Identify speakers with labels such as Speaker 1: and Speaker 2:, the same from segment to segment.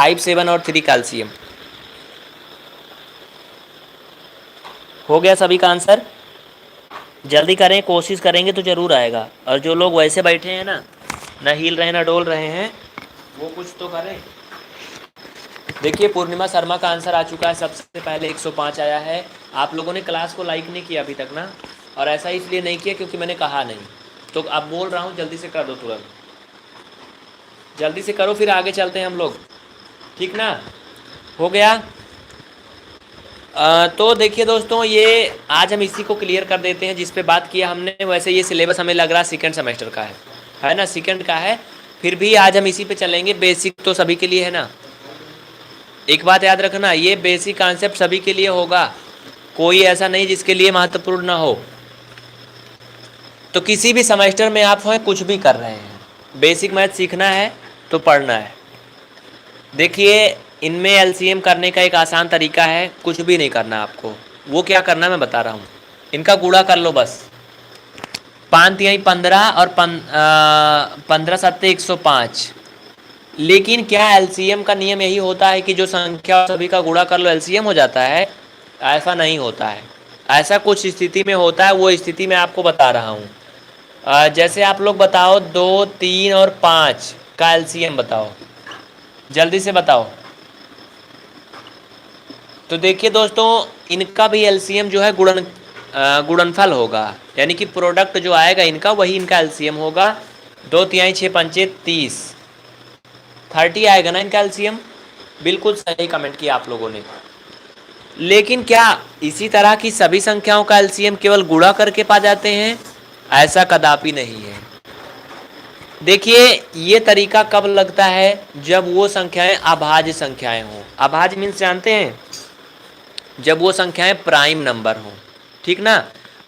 Speaker 1: 5, 7 और 3 कैल्शियम। हो गया सभी का आंसर? जल्दी करें, कोशिश करेंगे तो ज़रूर आएगा। और जो लोग वैसे बैठे हैं ना हिल रहे हैं ना डोल रहे हैं, वो कुछ तो करें। देखिए पूर्णिमा शर्मा का आंसर आ चुका है, सबसे पहले 105 आया है। आप लोगों ने क्लास को लाइक नहीं किया अभी तक ना, और ऐसा इसलिए नहीं किया क्योंकि मैंने कहा नहीं। तो अब बोल रहा हूँ जल्दी से कर दो, तुरंत जल्दी से करो, फिर आगे चलते हैं हम लोग, ठीक ना? हो गया? तो देखिए दोस्तों, ये आज हम इसी को क्लियर कर देते हैं जिस पे बात किया हमने। वैसे ये सिलेबस हमें लग रहा सेकेंड सेमेस्टर का है ना, सेकेंड का है। फिर भी आज हम इसी पे चलेंगे, बेसिक तो सभी के लिए है ना। एक बात याद रखना, ये बेसिक कॉन्सेप्ट सभी के लिए होगा, कोई ऐसा नहीं जिसके लिए महत्वपूर्ण ना हो। तो किसी भी सेमेस्टर में आप हैं, कुछ भी कर रहे हैं, बेसिक मैथ सीखना है तो पढ़ना है। देखिए इनमें एलसीएम करने का एक आसान तरीका है, कुछ भी नहीं करना आपको। वो क्या करना मैं बता रहा हूँ। इनका गुणा कर लो बस, 5 तिहाई 15 और 15 सत्ते 105। लेकिन क्या एलसीएम का नियम यही होता है कि जो संख्या सभी का गुणा कर लो एलसीएम हो जाता है? ऐसा नहीं होता है। ऐसा कुछ स्थिति में होता है, वो स्थिति मैं आपको बता रहा हूँ। जैसे आप लोग बताओ 2, 3 और 5 का एलसीएम बताओ, जल्दी से बताओ। तो देखिए दोस्तों, इनका भी एलसीएम जो है गुणनफल होगा, यानी कि प्रोडक्ट जो आएगा इनका वही इनका एलसीएम होगा। 2 तिहाई 6 पंचे 30, 30 आएगा ना इनका एलसीएम। बिल्कुल सही कमेंट किया आप लोगों ने। लेकिन क्या इसी तरह की सभी संख्याओं का एलसीएम केवल गुणा करके पा जाते हैं? ऐसा कदापि नहीं है। देखिए ये तरीका कब लगता है? जब वो संख्याएं अभाज्य संख्याएं हों। अभाज्य मीन्स जानते हैं? जब वो संख्याएं प्राइम नंबर हों, ठीक ना?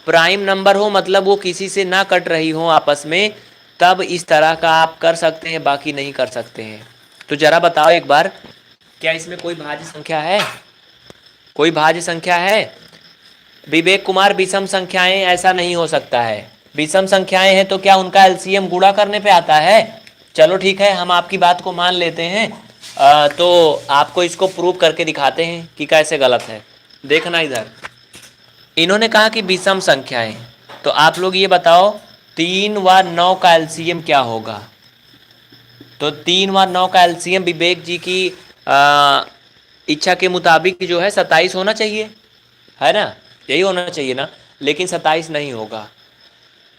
Speaker 1: प्राइम नंबर हो मतलब वो किसी से ना कट रही हो आपस में, तब इस तरह का आप कर सकते हैं, बाकी नहीं कर सकते हैं। तो जरा बताओ एक बार, क्या इसमें कोई भाज्य संख्या है? कोई भाज्य संख्या है? विवेक कुमार, विषम संख्याएं ऐसा नहीं हो सकता है। विषम संख्याएं हैं तो क्या उनका एलसीएम गुणा करने पे आता है? चलो ठीक है, हम आपकी बात को मान लेते हैं। तो आपको इसको प्रूव करके दिखाते हैं कि कैसे गलत है। देखना इधर, इन्होंने कहा कि विषम संख्याएं, तो आप लोग ये बताओ 3 व 9 का एलसीएम क्या होगा? तो 3 व 9 का एलसीएम विवेक जी की इच्छा के मुताबिक जो है 27 होना चाहिए, है ना? यही होना चाहिए ना, लेकिन 27 नहीं होगा।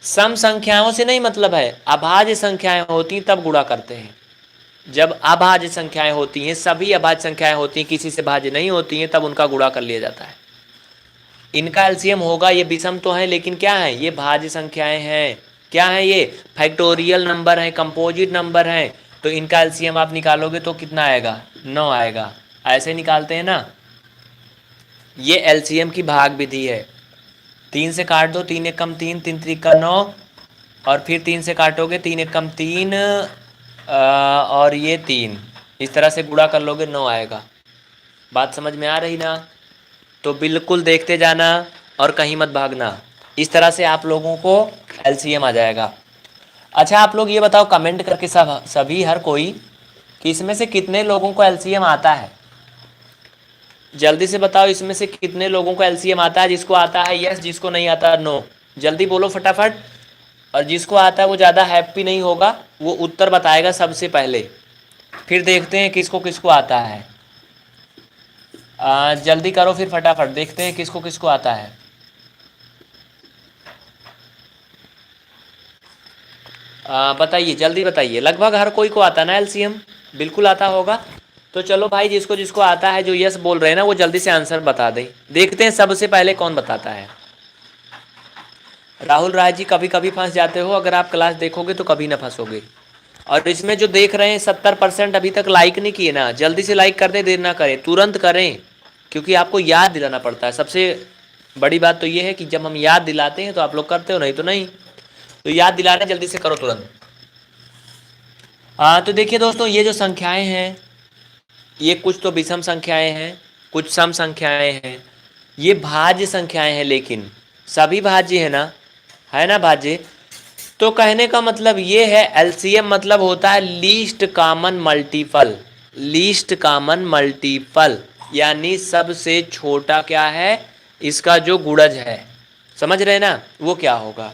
Speaker 1: सम संख्याओं से नहीं मतलब है, अभाज्य संख्याएं होती तब गुणा करते हैं। जब अभाज्य संख्याएं होती हैं, सभी अभाज्य संख्याएं होती हैं, किसी से भाज्य नहीं होती हैं, तब उनका गुणा कर लिया जाता है। इनका एलसीएम होगा। ये विषम तो है लेकिन क्या है, ये भाज्य संख्याएं हैं। क्या है ये? फैक्टोरियल नंबर है, कंपोजिट नंबर है। तो इनका एलसीएम आप निकालोगे तो कितना आएगा? 9 आएगा। ऐसे निकालते हैं ना, ये एलसीएम की भाग विधि है। 3 से काट दो, 3 एक कम 3, 3 3 का 9, और फिर 3 से काटोगे 3 एक कम 3, और ये 3, इस तरह से गुणा कर लोगे 9 आएगा। बात समझ में आ रही ना? तो बिल्कुल देखते जाना और कहीं मत भागना। इस तरह से आप लोगों को एलसीएम आ जाएगा। अच्छा आप लोग ये बताओ कमेंट करके सभी हर कोई कि इसमें से कितने लोगों को एलसीएम आता है? जल्दी से बताओ, इसमें से कितने लोगों को एलसीएम आता है? जिसको आता है यस, जिसको नहीं आता नो। जल्दी बोलो फटाफट। और जिसको आता है वो ज़्यादा हैप्पी नहीं होगा, वो उत्तर बताएगा सबसे पहले, फिर देखते हैं किसको किसको आता है। जल्दी करो फिर फटाफट, देखते हैं किसको किसको आता है। बताइए, जल्दी बताइए। लगभग हर कोई को आता ना एलसीएम? बिल्कुल आता होगा। तो चलो भाई, जिसको जिसको आता है, जो यस बोल रहे हैं ना, वो जल्दी से आंसर बता दें। देखते हैं सबसे पहले कौन बताता है। राहुल राय जी, कभी कभी फंस जाते हो, अगर आप क्लास देखोगे तो कभी ना फंसोगे। और इसमें जो देख रहे हैं 70% अभी तक लाइक नहीं किए ना, जल्दी से लाइक कर दे, देर ना करें, तुरंत करें, क्योंकि आपको याद दिलाना पड़ता है। सबसे बड़ी बात तो ये है कि जब हम याद दिलाते हैं तो आप लोग करते हो, नहीं तो नहीं। तो याद दिलाने जल्दी से करो तुरंत। तो देखिए दोस्तों, ये जो संख्याएं हैं, ये कुछ तो विषम संख्याएं हैं, कुछ सम संख्याएं हैं, ये भाज्य संख्याएं हैं, लेकिन सभी भाज्य है ना भाज्य। तो कहने का मतलब ये है, एलसीएम मतलब होता है least common multiple. Least common multiple, यानी सबसे छोटा क्या है इसका जो गुणज है, समझ रहे ना, वो क्या होगा।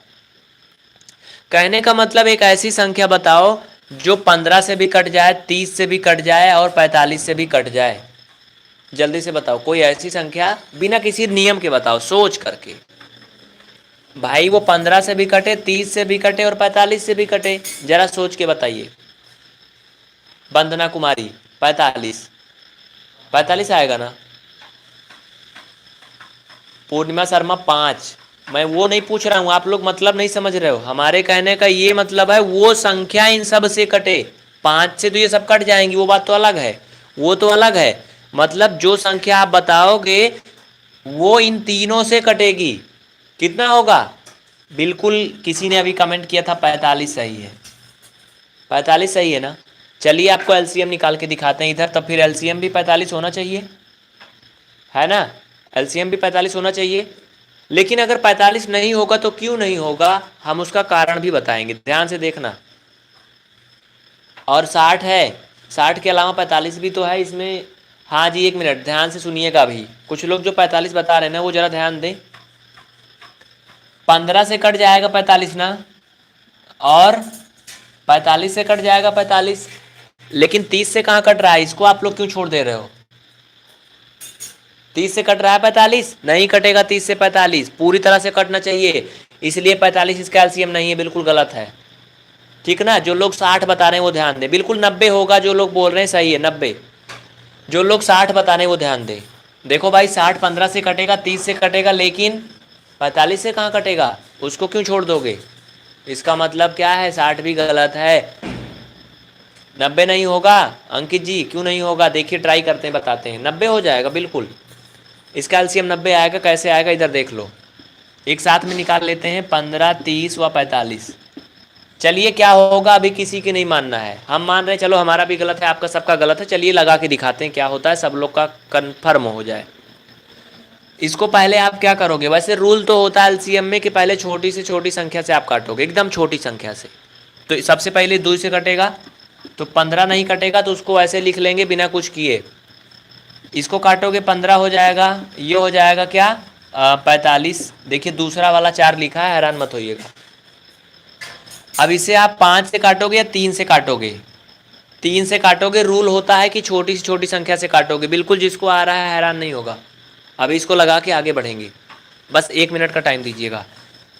Speaker 1: कहने का मतलब एक ऐसी संख्या बताओ जो 15 से भी कट जाए, 30 से भी कट जाए और 45 से भी कट जाए। जल्दी से बताओ कोई ऐसी संख्या, बिना किसी नियम के बताओ, सोच करके। भाई वो 15 से भी कटे, 30 से भी कटे और 45 से भी कटे, जरा सोच के बताइए। वंदना कुमारी 45, 45 आएगा ना। पूर्णिमा शर्मा 5। मैं वो नहीं पूछ रहा हूँ, आप लोग मतलब नहीं समझ रहे हो। हमारे कहने का ये मतलब है वो संख्या इन सब से कटे। 5 से तो ये सब कट जाएंगी, वो बात तो अलग है, वो तो अलग है। मतलब जो संख्या आप बताओगे वो इन तीनों से कटेगी। कितना होगा? बिल्कुल, किसी ने अभी कमेंट किया था 45 सही है। 45 सही है ना। चलिए आपको एलसीएम निकाल के दिखाते हैं इधर, तब फिर एलसीएम भी 45 होना चाहिए, है ना। एलसीएम भी 45 होना चाहिए। लेकिन अगर 45 नहीं होगा तो क्यों नहीं होगा, हम उसका कारण भी बताएंगे, ध्यान से देखना। और 60 है, 60 के अलावा 45 भी तो है इसमें। हाँ जी, एक मिनट ध्यान से सुनिएगा अभी, कुछ लोग जो 45 बता रहे हैं ना वो जरा ध्यान दें। 15 से कट जाएगा 45 ना, और 45 से कट जाएगा 45, लेकिन 30 से कहाँ कट रहा है, इसको आप लोग क्यों छोड़ दे रहे हो। 30 से कट रहा है 45, नहीं कटेगा 30 से 45, पूरी तरह से कटना चाहिए, इसलिए 45 इसका एलसीएम नहीं है, बिल्कुल गलत है, ठीक ना। जो लोग 60 बता रहे हैं वो ध्यान दें, बिल्कुल 90 होगा, जो लोग बोल रहे हैं सही है 90। जो लोग 60 बता रहे हैं वो ध्यान दें। देखो भाई 60 15 से कटेगा, 30 से कटेगा, लेकिन 45 से कहाँ कटेगा, उसको क्यों छोड़ दोगे। इसका मतलब क्या है, 60 भी गलत है। 90 नहीं होगा अंकित जी, क्यों नहीं होगा, देखिए ट्राई करते हैं, बताते हैं। 90 हो जाएगा बिल्कुल, इसका एलसीएम 90 आएगा। कैसे आएगा इधर देख लो, एक साथ में निकाल लेते हैं, 15 30 व 45। चलिए क्या होगा, अभी किसी की नहीं मानना है, हम मान रहे हैं, चलो हमारा भी गलत है, आपका सबका गलत है। चलिए लगा के दिखाते हैं क्या होता है, सब लोग का कन्फर्म हो जाए। इसको पहले आप क्या करोगे, वैसे रूल तो होता है एलसीएम में कि पहले छोटी से छोटी संख्या से आप काटोगे, एकदम छोटी संख्या से। तो सबसे पहले 2 से कटेगा, तो 15 नहीं कटेगा तो उसको ऐसे लिख लेंगे बिना कुछ किए। इसको काटोगे 15 हो जाएगा, ये हो जाएगा क्या 45। देखिए दूसरा वाला 4 लिखा है, हैरान मत होइएगा। अब इसे आप 5 से काटोगे या 3 से काटोगे, 3 से काटोगे। रूल होता है कि छोटी से छोटी संख्या से काटोगे, बिल्कुल जिसको आ रहा है हैरान नहीं होगा। अभी इसको लगा के आगे बढ़ेंगे, बस 1 मिनट का टाइम दीजिएगा।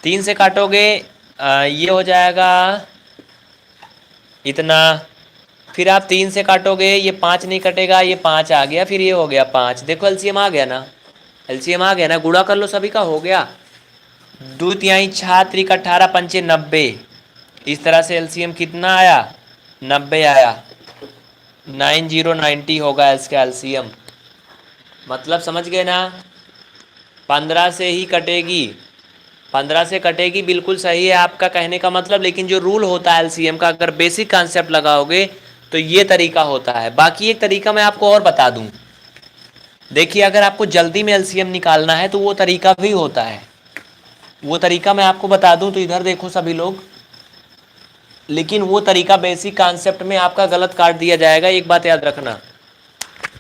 Speaker 1: 3 से काटोगे ये हो जाएगा इतना, फिर आप 3 से काटोगे, ये 5 नहीं कटेगा, ये 5 आ गया, फिर ये हो गया 5। देखो एलसीएम आ गया ना, एलसीएम आ गया ना, गुणा कर लो सभी का, हो गया। 2 तिहाई 6 त्रिक 18 पंचे 90। इस तरह से एलसीएम कितना आया, 90 आया, 9090 होगा इसका एलसीएम। मतलब समझ गए ना, 15 से ही कटेगी, 15 से कटेगी, बिल्कुल सही है आपका कहने का मतलब। लेकिन जो रूल होता है एलसीएम का, अगर बेसिक कॉन्सेप्ट लगाओगे तो ये तरीका होता है। बाकी एक तरीका मैं आपको और बता दूं, देखिए अगर आपको जल्दी में एलसीएम निकालना है तो वो तरीका भी होता है, वो तरीका मैं आपको बता दूं। तो इधर देखो सभी लोग, लेकिन वो तरीका बेसिक कॉन्सेप्ट में आपका गलत काट दिया जाएगा, एक बात याद रखना।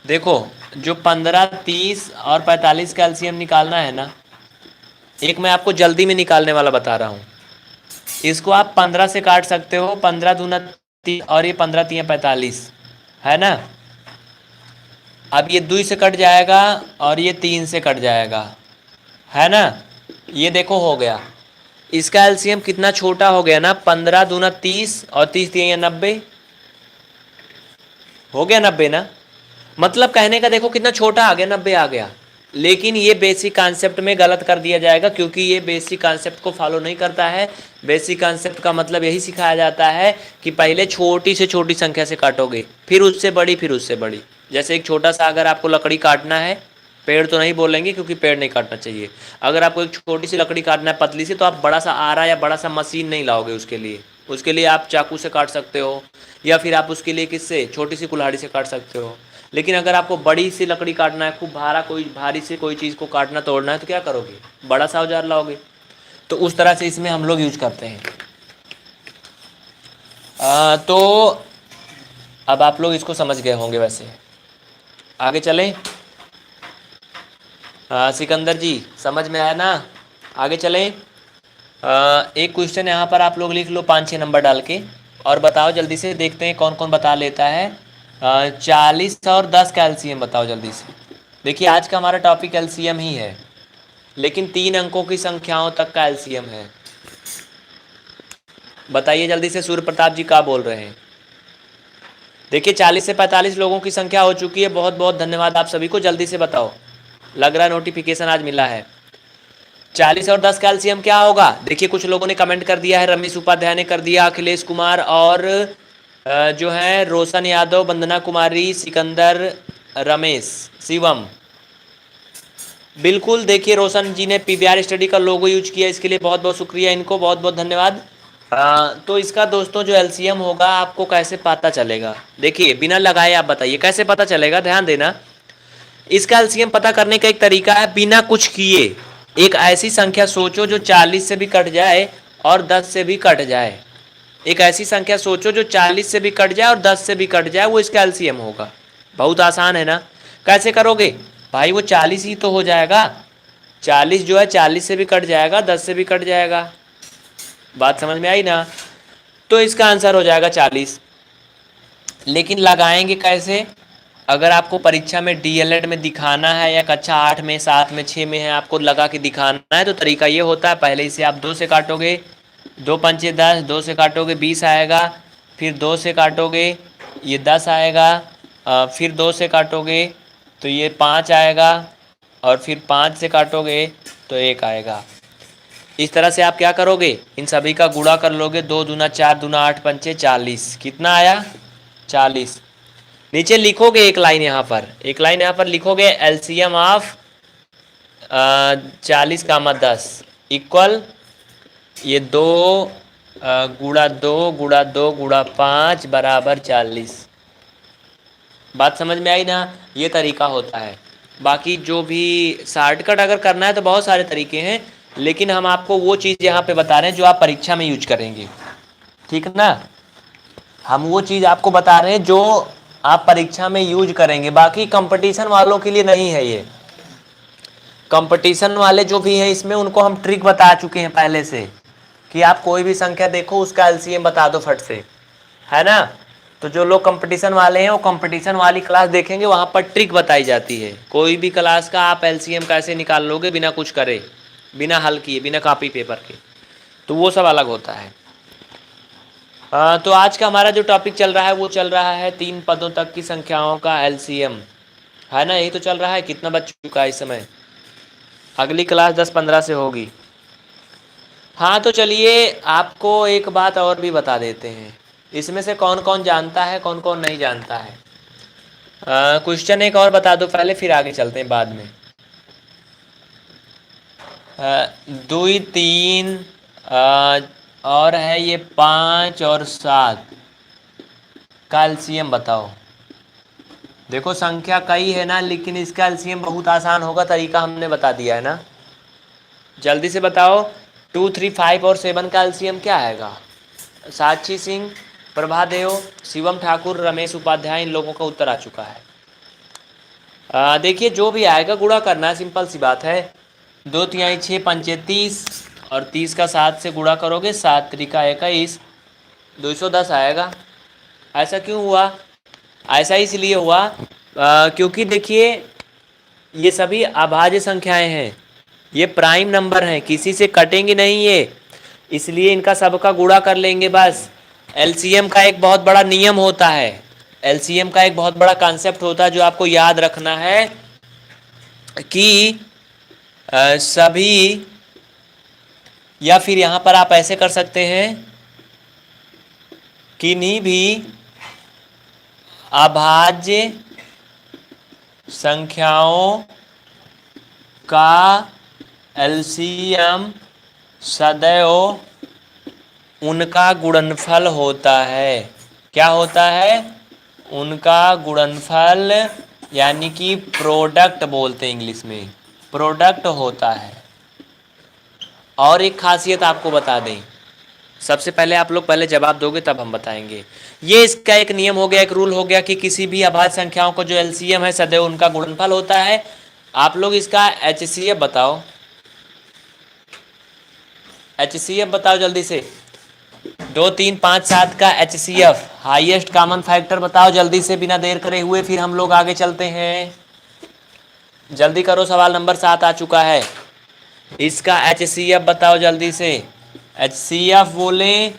Speaker 1: देखो जो 15 30 और 45 का एलसीएम निकालना है ना, एक मैं आपको जल्दी में निकालने वाला बता रहा हूँ। इसको आप 15 से काट सकते हो, 15 दूना 30 और ये 15 तिया 45, है ना। अब ये 2 से कट जाएगा और ये 3 से कट जाएगा, है ना। ये देखो हो गया, इसका एलसीएम कितना छोटा हो गया ना, 15 दूना 30 और 30 तिया 90, हो गया 90 ना। मतलब कहने का देखो कितना छोटा आ गया, 90 आ गया। लेकिन ये बेसिक कॉन्सेप्ट में गलत कर दिया जाएगा, क्योंकि ये बेसिक कॉन्सेप्ट को फॉलो नहीं करता है। बेसिक कॉन्सेप्ट का मतलब यही सिखाया जाता है कि पहले छोटी से छोटी संख्या से काटोगे, फिर उससे बड़ी, फिर उससे बड़ी। जैसे एक छोटा सा अगर आपको लकड़ी काटना है, पेड़ तो नहीं बोलेंगे क्योंकि पेड़ नहीं काटना चाहिए, अगर आपको एक छोटी सी लकड़ी काटना है पतली सी, तो आप बड़ा सा आरा या बड़ा सा मशीन नहीं लाओगे उसके लिए आप चाकू से काट सकते हो, या फिर आप उसके लिए किससे, छोटी सी कुल्हाड़ी से काट सकते हो। लेकिन अगर आपको बड़ी सी लकड़ी काटना है, खूब भारी से कोई चीज़ को काटना तोड़ना है, तो क्या करोगे, बड़ा सा औजार लाओगे। तो उस तरह से इसमें हम लोग यूज करते हैं। तो अब आप लोग इसको समझ गए होंगे वैसे। आगे चलें। सिकंदर जी समझ में आया ना? आगे चलें। एक क्वेश्चन यहाँ पर आप लोग लिख लो 5-6 नंबर डाल के, और बताओ जल्दी से, देखते हैं कौन कौन बता लेता है। 40 और 10 का एलसीएम बताओ जल्दी से। देखिए आज का हमारा टॉपिक एलसीएम ही है, लेकिन 3 अंकों की संख्याओं तक का एलसीएम है। बताइए जल्दी से, सूर्य प्रताप जी क्या बोल रहे हैं? देखिए 40 से 45 लोगों की संख्या हो चुकी है। बहुत बहुत धन्यवाद आप सभी को, जल्दी से बताओ। लग रहा है नोटिफिकेशन आज मिला है। 40 और 10 का एलसीएम क्या होगा? देखिए कुछ लोगों ने कमेंट कर दिया है, रमेश उपाध्याय ने कर दिया, अखिलेश कुमार और जो है रोशन यादव, वंदना कुमारी, सिकंदर, रमेश, शिवम। बिल्कुल, देखिए रोशन जी ने पीवीआर स्टडी का लोगो यूज किया, इसके लिए बहुत बहुत शुक्रिया इनको, बहुत बहुत धन्यवाद। तो इसका दोस्तों जो एलसीएम होगा आपको कैसे पता चलेगा? देखिए बिना लगाए आप बताइए कैसे पता चलेगा, ध्यान देना। इसका एलसीएम पता करने का एक तरीका है, बिना कुछ किए एक ऐसी संख्या सोचो जो 40 से भी कट जाए और 10 से भी कट जाए। एक ऐसी संख्या सोचो जो 40 से भी कट जाए और 10 से भी कट जाए, वो इसका एलसीएम होगा। बहुत आसान है ना? कैसे करोगे भाई? वो 40 ही तो हो जाएगा। 40 जो है 40 से भी कट जाएगा, 10 से भी कट जाएगा। बात समझ में आई ना? तो इसका आंसर हो जाएगा 40। लेकिन लगाएंगे कैसे? अगर आपको परीक्षा में डीएलएड में दिखाना है, या कक्षा 8 में, 7 में, 6 में है, आपको लगा के दिखाना है, तो तरीका ये होता है, पहले इसे आप 2 से काटोगे, 2 पंचे 10, 2 से काटोगे 20 आएगा, फिर 2 से काटोगे ये 10 आएगा, फिर 2 से काटोगे तो ये 5 आएगा, और फिर 5 से काटोगे तो 1 आएगा। इस तरह से आप क्या करोगे? इन सभी का गुणा कर लोगे, 2 दूना 4, दूना 8, पंचे 40। कितना आया? 40। नीचे लिखोगे एक लाइन, यहाँ पर एक लाइन यहाँ पर लिखोगे, एलसीएम ऑफ 40 कामा 10 इक्वल ये 2 गुणा 2 गुणा 2 गुणा 5 बराबर 40। बात समझ में आई ना? ये तरीका होता है। बाकी जो भी शॉर्टकट अगर करना है तो बहुत सारे तरीके हैं, लेकिन हम आपको वो चीज़ यहाँ पे बता रहे हैं जो आप परीक्षा में यूज करेंगे, ठीक ना? हम वो चीज़ आपको बता रहे हैं जो आप परीक्षा में यूज करेंगे, बाकी कंपटीशन वालों के लिए नहीं है ये। कंपटीशन वाले जो भी हैं इसमें, उनको हम ट्रिक बता चुके हैं पहले से, कि आप कोई भी संख्या देखो उसका एलसीएम बता दो फट से, है ना? तो जो लोग कंपटीशन वाले हैं वो कंपटीशन वाली क्लास देखेंगे, वहाँ पर ट्रिक बताई जाती है। कोई भी क्लास का आप एलसीएम कैसे निकाल लोगे बिना कुछ करे, बिना हल किए, बिना कॉपी पेपर के, तो वो सब अलग होता है। तो आज का हमारा जो टॉपिक चल रहा है वो चल रहा है 3 पदों तक की संख्याओं का एलसीएम, है ना? यही तो चल रहा है। कितना बच चुका है इस समय? अगली क्लास 10-15 से होगी। हाँ तो चलिए आपको एक बात और भी बता देते हैं, इसमें से कौन कौन जानता है, कौन कौन नहीं जानता है। क्वेश्चन एक और बता दो पहले, फिर आगे चलते हैं बाद में। 2, 3 और है ये 5 और 7 का एलसीएम बताओ। देखो संख्या कई है ना, लेकिन इसका एलसीएम बहुत आसान होगा, तरीका हमने बता दिया है ना। जल्दी से बताओ 2, 3, 5 और 7 का एलसीएम क्या आएगा? साक्षी सिंह, प्रभादेव, शिवम ठाकुर, रमेश उपाध्याय, इन लोगों का उत्तर आ चुका है। देखिए जो भी आएगा गुणा करना है, सिंपल सी बात है। 2 तिहाई 6 पंचे 30, और 30 का 7 से गुणा करोगे, 7 त्रिका 21, 210 आएगा। ऐसा क्यों हुआ? ऐसा इसलिए हुआ क्योंकि देखिए ये सभी अभाज्य संख्याएं हैं, ये प्राइम नंबर हैं, किसी से कटेंगे नहीं ये, इसलिए इनका सबका गुणा कर लेंगे बस। एलसीएम का एक बहुत बड़ा नियम होता है, एलसीएम का एक बहुत बड़ा कॉन्सेप्ट होता है जो आपको याद रखना है कि सभी, या फिर यहाँ पर आप ऐसे कर सकते हैं, किन्हीं भी अभाज्य संख्याओं का एलसीएम सदैव उनका गुणनफल होता है। क्या होता है? उनका गुणनफल, यानी कि प्रोडक्ट बोलते हैं इंग्लिश में, प्रोडक्ट होता है। और एक खासियत आपको बता दें, सबसे पहले आप लोग पहले जवाब दोगे तब हम बताएंगे। ये इसका एक नियम हो गया, एक रूल हो गया कि किसी भी अभाज्य संख्याओं को जो एलसीएम है सदैव उनका गुणनफल होता है। आप लोग इसका एचसीएफ बताओ, एचसीएफ बताओ जल्दी से। 2 3 5 7 का एचसीएफ हाईएस्ट कॉमन फैक्टर बताओ जल्दी से, बिना देर करे हुए, फिर हम लोग आगे चलते हैं। जल्दी करो, सवाल नंबर 7 आ चुका है। इसका एचसीएफ बताओ जल्दी से। एचसीएफ बोलें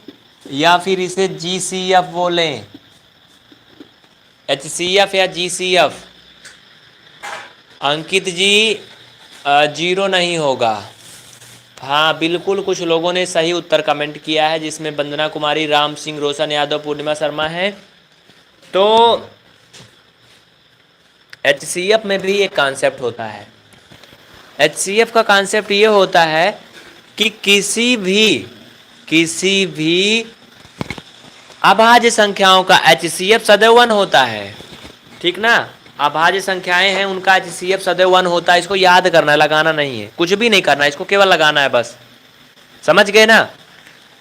Speaker 1: या फिर इसे जीसीएफ बोलें, एचसीएफ या जीसीएफ। अंकित जी 0 नहीं होगा। हाँ बिल्कुल, कुछ लोगों ने सही उत्तर कमेंट किया है, जिसमें वंदना कुमारी, राम सिंह, रोशन यादव, पूर्णिमा शर्मा है। तो एचसीएफ में भी एक कॉन्सेप्ट होता है। एचसीएफ का कॉन्सेप्ट ये होता है कि किसी भी अभाज्य संख्याओं का एचसीएफ सदैव 1 होता है। ठीक ना, अभाज्य संख्याएं हैं उनका एचसीएफ सदैव 1 होता है। इसको याद करना है, लगाना नहीं है, कुछ भी नहीं करना है, इसको केवल लगाना है बस। समझ गए ना।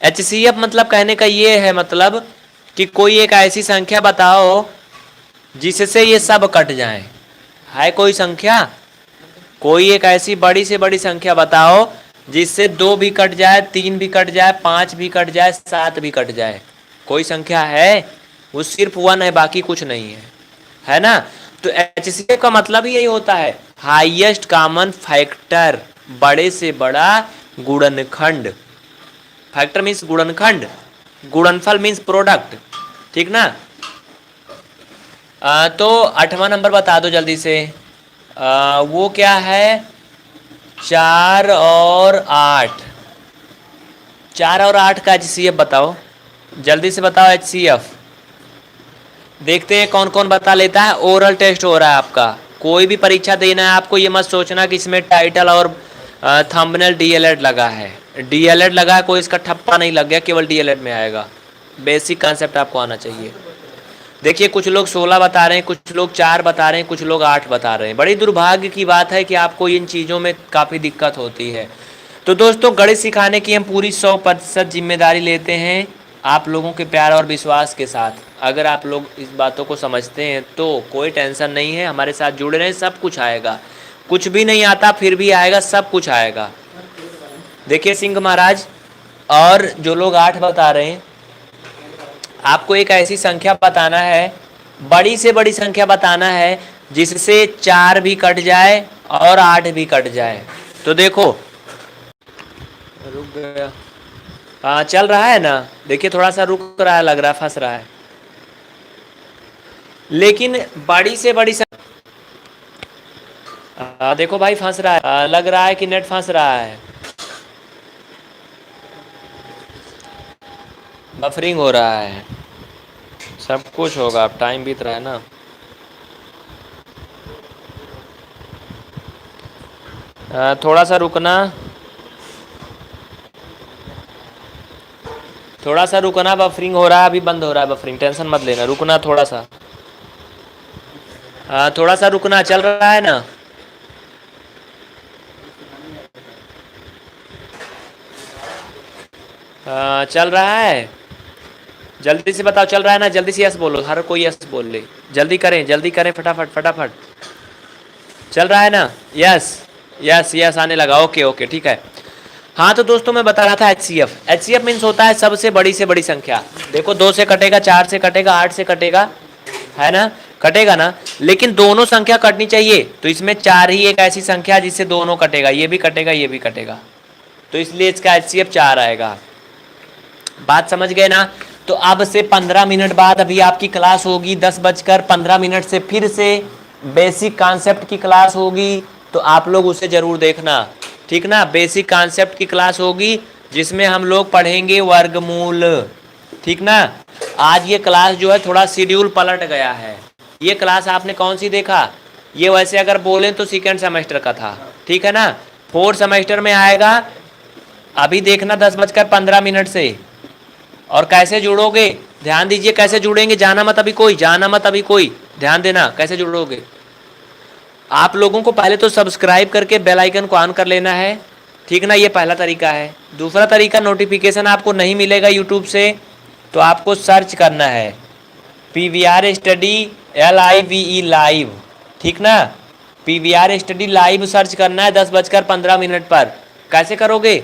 Speaker 1: एचसीएफ मतलब कहने का ये है मतलब कि कोई एक ऐसी संख्या बताओ जिससे ये सब कट जाए। है कोई संख्या, कोई एक ऐसी बड़ी से बड़ी संख्या बताओ जिससे 2 भी कट जाए, 3 भी कट जाए, 5 भी कट जाए, 7 भी कट जाए। कोई संख्या है? वो सिर्फ 1 है, बाकी कुछ नहीं है ना। तो एचसीएफ का मतलब ही यही होता है, हाईएस्ट कॉमन फैक्टर, बड़े से बड़ा गुणनखंड। फैक्टर मीन्स गुणनखंड, गुणनफल मीन्स प्रोडक्ट। ठीक ना। तो 8वां नंबर बता दो जल्दी से। वो क्या है? 4 और 8। 4 और 8 का एचसीएफ बताओ जल्दी से, बताओ एचसीएफ। देखते हैं कौन कौन बता लेता है। ओरल टेस्ट हो रहा है आपका, कोई भी परीक्षा देना है आपको, ये मत सोचना कि इसमें टाइटल और थंबनेल डीएलएड लगा है। डीएलएड लगा है, कोई इसका ठप्पा नहीं लग गया, केवल डीएलएड में आएगा। बेसिक कॉन्सेप्ट आपको आना चाहिए। देखिए कुछ लोग 16 बता रहे हैं, कुछ लोग 4 बता रहे हैं, कुछ लोग 8 बता रहे हैं। बड़ी दुर्भाग्य की बात है कि आपको इन चीज़ों में काफ़ी दिक्कत होती है। तो दोस्तों गणित सिखाने की हम पूरी 100% जिम्मेदारी लेते हैं, आप लोगों के प्यार और विश्वास के साथ। अगर आप लोग इस बातों को समझते हैं तो कोई टेंशन नहीं है, हमारे साथ जुड़े रहें, सब कुछ आएगा। कुछ भी नहीं आता फिर भी आएगा, सब कुछ आएगा। देखिए सिंह महाराज और जो लोग 8 बता रहे हैं, आपको एक ऐसी संख्या बताना है, बड़ी से बड़ी संख्या बताना है जिससे 4 भी कट जाए और 8 भी कट जाए। तो देखो रुक गया, हाँ चल रहा है ना। देखिए थोड़ा सा रुक रहा है, लग रहा है फंस रहा है, लेकिन बड़ी से बड़ी देखो भाई फंस रहा है, लग रहा है कि नेट फंस रहा है, बफरिंग हो रहा है, सब कुछ होगा। अब टाइम बीत रहा है ना। थोड़ा सा रुकना, थोड़ा सा रुकना, बफरिंग हो रहा है, अभी बंद हो रहा है बफरिंग, टेंशन मत लेना, रुकना थोड़ा सा। थोड़ा सा रुकना, चल रहा है ना। चल रहा है, जल्दी से बताओ चल रहा है ना, जल्दी से यस बोलो, हर कोई यस बोल ले, जल्दी करें फटाफट फटाफट। चल रहा है ना, यस यस यस आने लगा, ओके ओके ठीक है। हाँ तो दोस्तों मैं बता रहा था एचसीएफ। एचसीएफ मीन्स होता है सबसे बड़ी से बड़ी संख्या। देखो 2 से कटेगा, 4 से कटेगा, 8 से कटेगा, है ना, कटेगा ना, लेकिन दोनों संख्या कटनी चाहिए। तो इसमें 4 ही एक ऐसी संख्या जिससे दोनों कटेगा, ये भी कटेगा ये भी कटेगा, तो इसलिए इसका एचसीएफ 4 आएगा। बात समझ गए ना। तो अब से 15 मिनट बाद अभी आपकी क्लास होगी, 10:15 से फिर से बेसिक कॉन्सेप्ट की क्लास होगी, तो आप लोग उसे जरूर देखना। ठीक ना, बेसिक कॉन्सेप्ट की क्लास होगी जिसमें हम लोग पढ़ेंगे वर्गमूल। ठीक ना। आज ये क्लास जो है थोड़ा शेड्यूल पलट गया है। ये क्लास आपने कौन सी देखा, ये वैसे अगर बोलें तो सेकेंड सेमेस्टर का था, ठीक है ना, 4th सेमेस्टर में आएगा। अभी देखना 10:15 से। और कैसे जुड़ोगे, ध्यान दीजिए कैसे जुड़ेंगे, जाना मत अभी कोई, जाना मत अभी कोई, ध्यान देना कैसे जुड़ोगे। आप लोगों को पहले तो सब्सक्राइब करके बेल आइकन को ऑन कर लेना है, ठीक ना, ये पहला तरीका है। दूसरा तरीका, नोटिफिकेशन आपको नहीं मिलेगा यूट्यूब से तो आपको सर्च करना है PVR स्टडी LIVE लाइव, ठीक ना। PVR स्टडी लाइव सर्च करना है 10:15 पर। कैसे करोगे?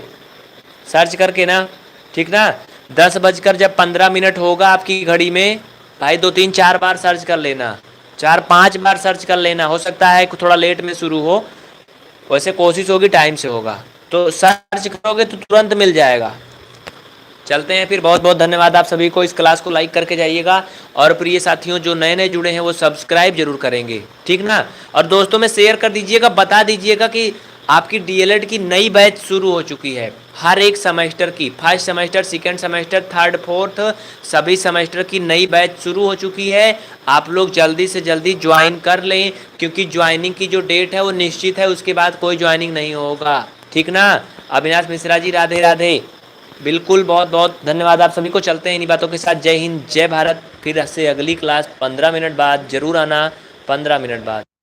Speaker 1: सर्च करके ना, ठीक ना। 10:15 होगा आपकी घड़ी में, भाई 2-3-4 बार सर्च कर लेना, 4-5 बार सर्च कर लेना। हो सकता है थोड़ा लेट में शुरू हो, वैसे कोशिश होगी टाइम से होगा। तो सर्च करोगे तो तुरंत मिल जाएगा। चलते हैं फिर। बहुत बहुत धन्यवाद आप सभी को। इस क्लास को लाइक करके जाइएगा और प्रिय साथियों जो नए नए जुड़े हैं वो सब्सक्राइब जरूर करेंगे, ठीक ना। और दोस्तों में शेयर कर दीजिएगा, बता दीजिएगा कि आपकी DLED की नई बैच शुरू हो चुकी है। हर एक सेमेस्टर की, first semester, second semester, third, fourth, सभी सेमेस्टर की नई बैच शुरू हो चुकी है। आप लोग जल्दी से जल्दी ज्वाइन कर लें, क्योंकि ज्वाइनिंग की जो डेट है वो निश्चित है, उसके बाद कोई ज्वाइनिंग नहीं होगा, ठीक ना। अविनाश मिश्रा जी, राधे राधे। बिल्कुल, बहुत बहुत धन्यवाद आप सभी को। चलते हैं इन्हीं बातों के साथ। जय हिंद, जय भारत। फिर से अगली क्लास 15 मिनट बाद जरूर आना, 15 मिनट बाद।